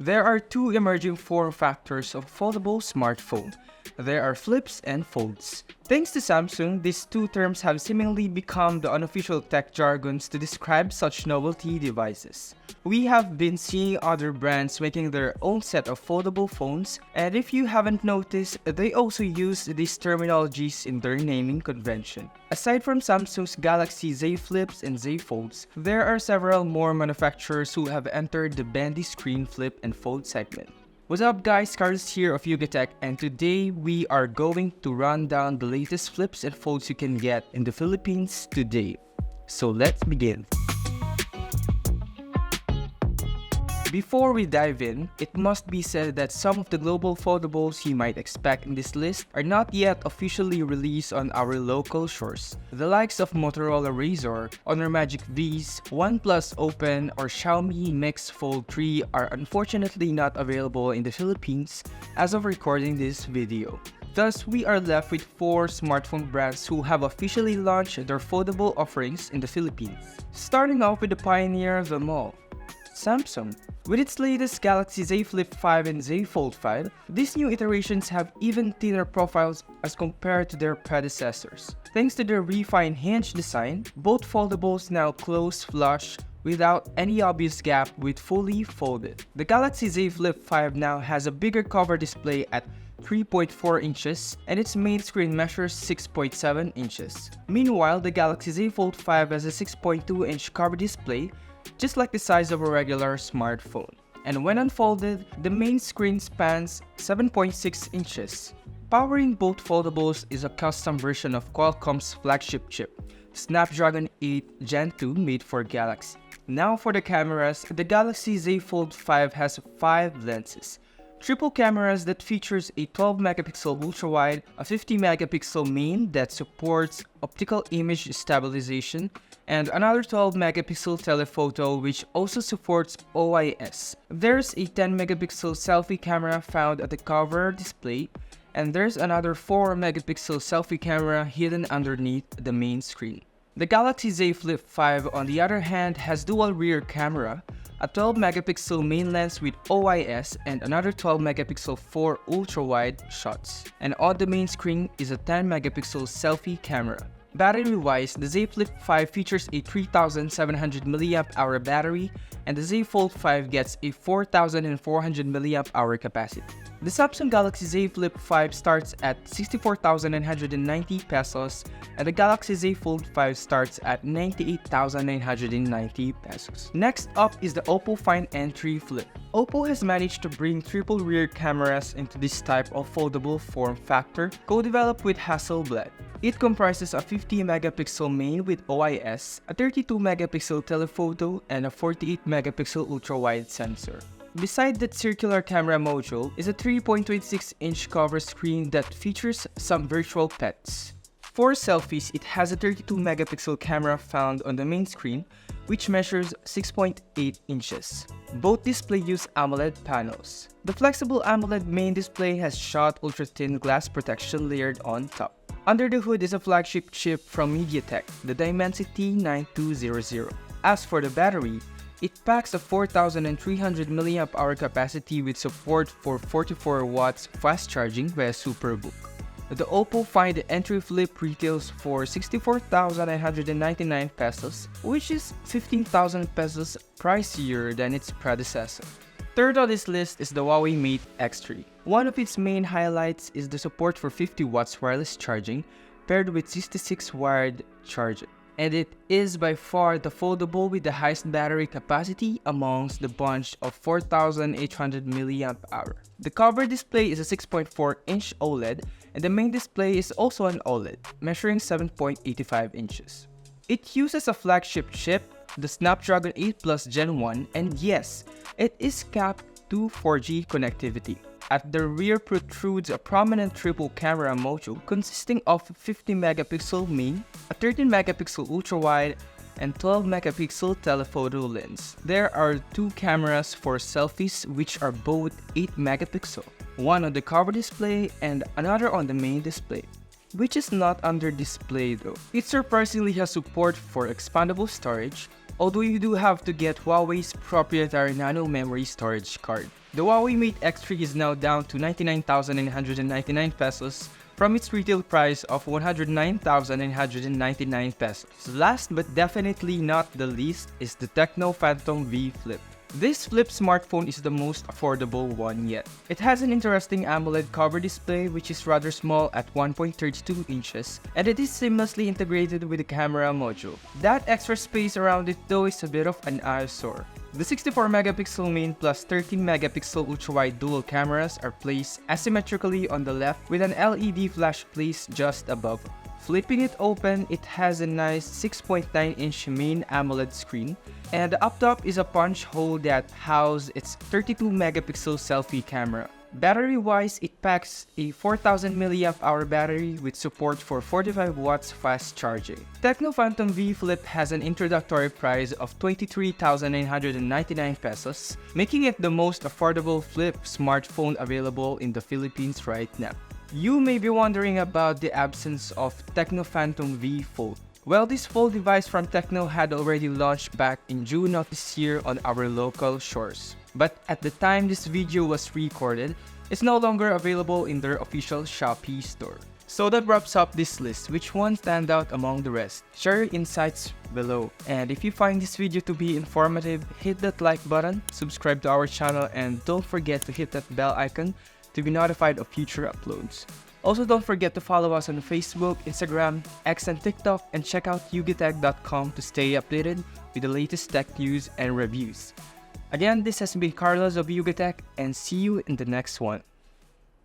There are two emerging form factors of foldable smartphone. There are flips and folds. Thanks to Samsung, these two terms have seemingly become the unofficial tech jargons to describe such novelty devices. We have been seeing other brands making their own set of foldable phones, and if you haven't noticed, they also use these terminologies in their naming convention. Aside from Samsung's Galaxy Z Flips and Z Folds, there are several more manufacturers who have entered the bendy screen flip and fold segment. What's up guys, Carlos here of Yugatech, and today we are going to run down the latest flips and folds you can get in the Philippines today. So let's begin. Before we dive in, it must be said that some of the global foldables you might expect in this list are not yet officially released on our local shores. The likes of Motorola Razr, Honor Magic V's, OnePlus Open, or Xiaomi Mix Fold 3 are unfortunately not available in the Philippines as of recording this video. Thus, we are left with 4 smartphone brands who have officially launched their foldable offerings in the Philippines. Starting off with the pioneer of them all, Samsung. With its latest Galaxy Z Flip 5 and Z Fold 5, these new iterations have even thinner profiles as compared to their predecessors. Thanks to their refined hinge design, both foldables now close flush without any obvious gap with fully folded. The Galaxy Z Flip 5 now has a bigger cover display at 3.4 inches and its main screen measures 6.7 inches. Meanwhile, the Galaxy Z Fold 5 has a 6.2-inch cover display, just like the size of a regular smartphone. And when unfolded, the main screen spans 7.6 inches. Powering both foldables is a custom version of Qualcomm's flagship chip, Snapdragon 8 Gen 2 made for Galaxy. Now for the cameras, the Galaxy Z Fold 5 has 5 lenses. Triple cameras that features a 12-megapixel ultrawide, a 50-megapixel main that supports optical image stabilization, and another 12-megapixel telephoto which also supports OIS. There's a 10-megapixel selfie camera found at the cover display, and there's another 4-megapixel selfie camera hidden underneath the main screen. The Galaxy Z Flip 5 on the other hand has dual rear camera, a 12-megapixel main lens with OIS and another 12-megapixel for ultra-wide shots. And on the main screen is a 10-megapixel selfie camera. Battery-wise, the Z Flip 5 features a 3700 mAh battery and the Z Fold 5 gets a 4400 mAh capacity. The Samsung Galaxy Z Flip 5 starts at 64,990 pesos and the Galaxy Z Fold 5 starts at 98,990 pesos. Next up is the Oppo Find Entry Flip. Oppo has managed to bring triple rear cameras into this type of foldable form factor, co-developed with Hasselblad. It comprises a 50-megapixel main with OIS, a 32-megapixel telephoto, and a 48-megapixel ultra-wide sensor. Beside that circular camera module is a 3.26-inch cover screen that features some virtual pets. For selfies, it has a 32-megapixel camera found on the main screen, which measures 6.8 inches. Both displays use AMOLED panels. The flexible AMOLED main display has shot ultra-thin glass protection layered on top. Under the hood is a flagship chip from MediaTek, the Dimensity 9200. As for the battery, it packs a 4300 mAh capacity with support for 44 watts fast charging via Superbook. The Oppo Find Entry Flip retails for 64,999 pesos, which is 15,000 pesos pricier than its predecessor. Third on this list is the Huawei Mate X3. One of its main highlights is the support for 50 watts wireless charging paired with 66 wired charging. And it is by far the foldable with the highest battery capacity amongst the bunch of 4,800 mAh. The cover display is a 6.4-inch OLED and the main display is also an OLED, measuring 7.85 inches. It uses a flagship chip, the Snapdragon 8 Plus Gen 1, and yes, it is capped to 4G connectivity. At the rear protrudes a prominent triple camera module consisting of a 50-megapixel main, a 13-megapixel ultra-wide, and 12-megapixel telephoto lens. There are 2 cameras for selfies which are both 8-megapixel, one on the cover display and another on the main display, which is not under display though. It surprisingly has support for expandable storage, although you do have to get Huawei's proprietary nano memory storage card. The Huawei Mate X3 is now down to 99,999 pesos from its retail price of 109,999 pesos. Last but definitely not the least is the Tecno Phantom V Flip. This flip smartphone is the most affordable one yet. It has an interesting AMOLED cover display which is rather small at 1.32 inches, and it is seamlessly integrated with the camera module. That extra space around it though is a bit of an eyesore. The 64 megapixel main plus 13 megapixel ultra-wide dual cameras are placed asymmetrically on the left with an LED flash placed just above. Flipping it open, it has a nice 6.9-inch main AMOLED screen, and up top is a punch hole that houses its 32 megapixel selfie camera. Battery-wise, it packs a 4000 mAh battery with support for 45 watts fast charging. Tecno Phantom V Flip has an introductory price of 23,999 pesos, making it the most affordable flip smartphone available in the Philippines right now. You may be wondering about the absence of Tecno Phantom V Fold. Well, this fold device from Tecno had already launched back in June of this year on our local shores. But at the time this video was recorded, it's no longer available in their official Shopee store. So that wraps up this list. Which one stand out among the rest? Share your insights below. And if you find this video to be informative, hit that like button, subscribe to our channel, and don't forget to hit that bell icon to be notified of future uploads. Also, don't forget to follow us on Facebook, Instagram, X, and TikTok, and check out yugatech.com to stay updated with the latest tech news and reviews. Again, this has been Carlos of Yugatech, and see you in the next one.